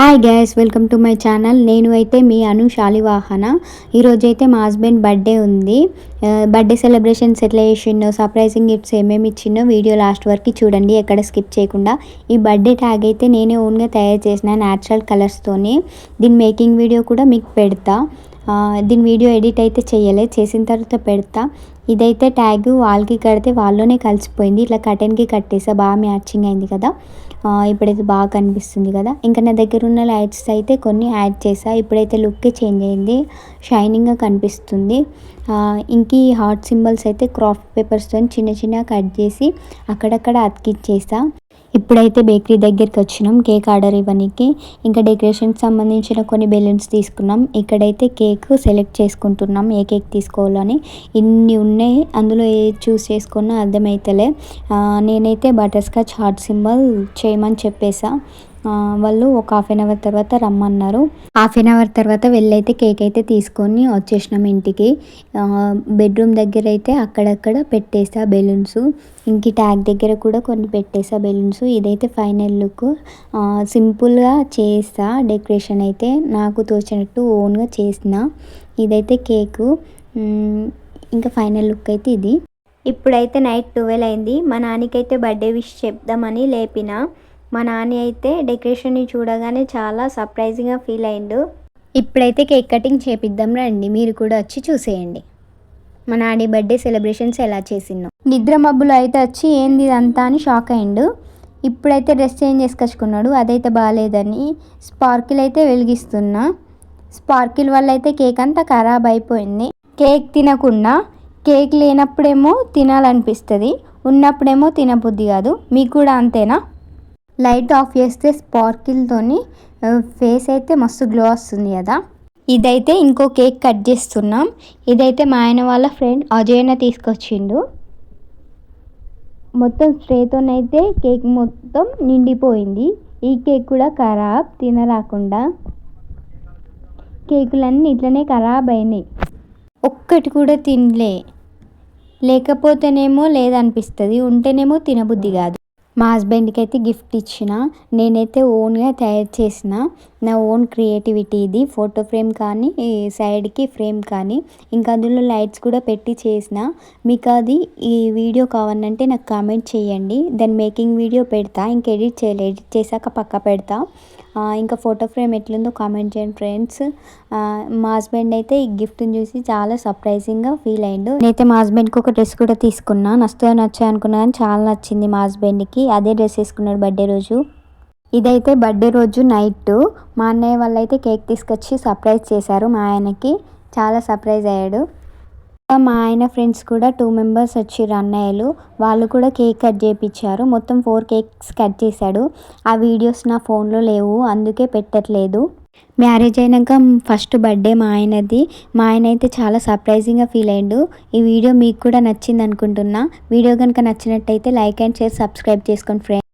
Hi guys, welcome to my channel. నేను అయితే మీ అను శాలివాహన. ఈరోజైతే మా హస్బెండ్ బర్త్డే ఉంది. బర్త్డే సెలబ్రేషన్స్ ఎట్లా చేసిండో, సర్ప్రైజింగ్ గిఫ్ట్స్ ఏమేమి ఇచ్చిండో వీడియో లాస్ట్ వరకు చూడండి, ఎక్కడ స్కిప్ చేయకుండా. ఈ బర్త్డే ట్యాగ్ అయితే నేనే ఓన్గా తయారు చేసిన న్యాచురల్ కలర్స్తోని. దీని మేకింగ్ వీడియో కూడా మీకు పెడతా. దీని వీడియో ఎడిట్ అయితే చేయలేదు, చేసిన తర్వాత పెడతా. ఇదైతే ట్యాగ్ వాల్కి కడితే వాళ్ళలోనే కలిసిపోయింది. ఇట్లా కటన్కి కట్టేసా, బాగా మ్యాచింగ్ అయింది కదా. ఇప్పుడైతే బాగా కనిపిస్తుంది కదా. ఇంకా నా దగ్గర ఉన్న లైట్స్ అయితే కొన్ని యాడ్ చేసా. ఇప్పుడైతే లుక్కే చేంజ్ అయింది, షైనింగ్గా కనిపిస్తుంది. ఇంక ఈ హార్ట్ సింబల్స్ అయితే క్రాఫ్ట్ పేపర్స్తో చిన్న చిన్న కట్ చేసి అక్కడక్కడ అతికిచ్చేసా. ఇప్పుడైతే బేకరీ దగ్గరికి వచ్చినాం కేక్ ఆర్డర్ ఇవ్వడానికి. ఇంకా డెకరేషన్కి సంబంధించిన కొన్ని బెలూన్స్ తీసుకున్నాం. ఇక్కడైతే కేక్ సెలెక్ట్ చేసుకుంటున్నాం, ఏ కేక్ తీసుకోవాలని. ఇన్ని ఉన్నాయి, అందులో ఏ చూస్ చేసుకున్నా అర్థమైతలే. నేనైతే బటర్ స్కాచ్ హార్ట్ సింబల్ చేయమని చెప్పేసా. వాళ్ళు ఒక హాఫ్ అన్ అవర్ తర్వాత రమ్మన్నారు. హాఫ్ అన్ అవర్ తర్వాత వెళ్ళైతే కేక్ అయితే తీసుకొని వచ్చేసినాం ఇంటికి. బెడ్రూమ్ దగ్గర అయితే అక్కడక్కడ పెట్టేసా బెలూన్స్. ఇంక ట్యాగ్ దగ్గర కూడా కొన్ని పెట్టేసా బెలూన్స్. ఇదైతే ఫైనల్ లుక్. సింపుల్గా చేసా డెకరేషన్ అయితే, నాకు తోచినట్టు ఓన్గా చేసిన. ఇదైతే కేకు. ఇంకా ఫైనల్ లుక్ అయితే ఇది. ఇప్పుడైతే నైట్ 12 అయింది. మా నాన్నకైతే బర్త్డే విష్ చెప్దామని లేపిన. మా నాన్న అయితే డెకరేషన్ని చూడగానే చాలా సర్ప్రైజింగ్గా ఫీల్ అయిండు. ఇప్పుడైతే కేక్ కటింగ్ చేపిద్దాం రండి, మీరు కూడా వచ్చి చూసేయండి మా నాని బర్త్డే సెలబ్రేషన్స్ ఎలా చేసిందో. నిద్ర మబ్బులు అయితే వచ్చి ఏంది ఇదంతా అని షాక్ అయిండు. ఇప్పుడైతే డ్రెస్ చేంజ్ చేసుకొచ్చుకున్నాడు, అదైతే బాగాలేదని స్పార్కిల్ అయితే వెలిగిస్తున్నా. స్పార్కిల్ వల్ల అయితే కేక్ అంతా ఖరాబ్ అయిపోయింది. కేక్ తినకుండా, కేక్ లేనప్పుడేమో తినాలనిపిస్తుంది, ఉన్నప్పుడేమో తినబుద్ధి కాదు. మీకు కూడా అంతేనా? లైట్ ఆఫ్ చేస్తే స్పార్కిల్తోని ఫేస్ అయితే మస్తు గ్లో వస్తుంది కదా. ఇదైతే ఇంకో కేక్ కట్ చేస్తున్నాం. ఇదైతే మా ఆయన వాళ్ళ ఫ్రెండ్ అజయన తీసుకొచ్చిండు. మొత్తం స్ప్రేతోనైతే కేక్ మొత్తం నిండిపోయింది. ఈ కేక్ కూడా ఖరాబ్, తినరాకుండా. కేకులన్నీ ఇట్లనే ఖరాబ్ అయినాయి, ఒక్కటి కూడా తినలే. లేకపోతేనేమో లేదనిపిస్తుంది, ఉంటేనేమో తినబుద్ధి కాదు. మా హస్బెండ్కి అయితే గిఫ్ట్ ఇచ్చిన. నేనైతే ఓన్గా తయారు చేసిన, నా ఓన్ క్రియేటివిటీ ఇది. ఫోటో ఫ్రేమ్ కానీ, సైడ్కి ఫ్రేమ్ కానీ, ఇంకా అందులో లైట్స్ కూడా పెట్టి చేసిన. మీకు అది ఈ వీడియో కావాలంటే నాకు కామెంట్ చేయండి, దాని మేకింగ్ వీడియో పెడతా. ఇంకా ఎడిట్ చేయలేదు, ఎడిట్ చేశాక పక్క పెడతా. ఇంకా ఫోటో ఫ్రేమ్ ఎట్లుందో కామెంట్ చేయండి ఫ్రెండ్స్. మా హస్బెండ్ అయితే ఈ గిఫ్ట్ని చూసి చాలా సర్ప్రైజింగ్గా ఫీల్ అయ్యిండు. నేనైతే మా హస్బెండ్కి ఒక డ్రెస్ కూడా తీసుకున్నా. నచ్చాయి అనుకున్నా కానీ చాలా నచ్చింది మా హస్బెండ్కి. అదే డ్రెస్ వేసుకున్నాడు బర్త్డే రోజు. ఇదైతే బర్త్డే రోజు నైట్ మా అన్నయ్య వాళ్ళు అయితే కేక్ తీసుకొచ్చి సర్ప్రైజ్ చేశారు మా ఆయనకి. చాలా సర్ప్రైజ్ అయ్యాడు. మా ఆయన ఫ్రెండ్స్ కూడా 2 మెంబర్స్ వచ్చారు అన్నయ్యలు, వాళ్ళు కూడా కేక్ కట్ చేయించారు. మొత్తం 4 కేక్స్ కట్ చేశాడు. ఆ వీడియోస్ నా ఫోన్లో లేవు, అందుకే పెట్టట్లేదు. మ్యారేజ్ అయినాక ఫస్ట్ బర్త్డే మా ఆయనది. మా ఆయన అయితే చాలా సర్ప్రైజింగ్గా ఫీల్ అయ్యిండు. ఈ వీడియో మీకు కూడా నచ్చింది అనుకుంటున్నా. వీడియో కనుక నచ్చినట్టయితే లైక్ అండ్ షేర్, సబ్స్క్రైబ్ చేసుకోండి ఫ్రెండ్స్.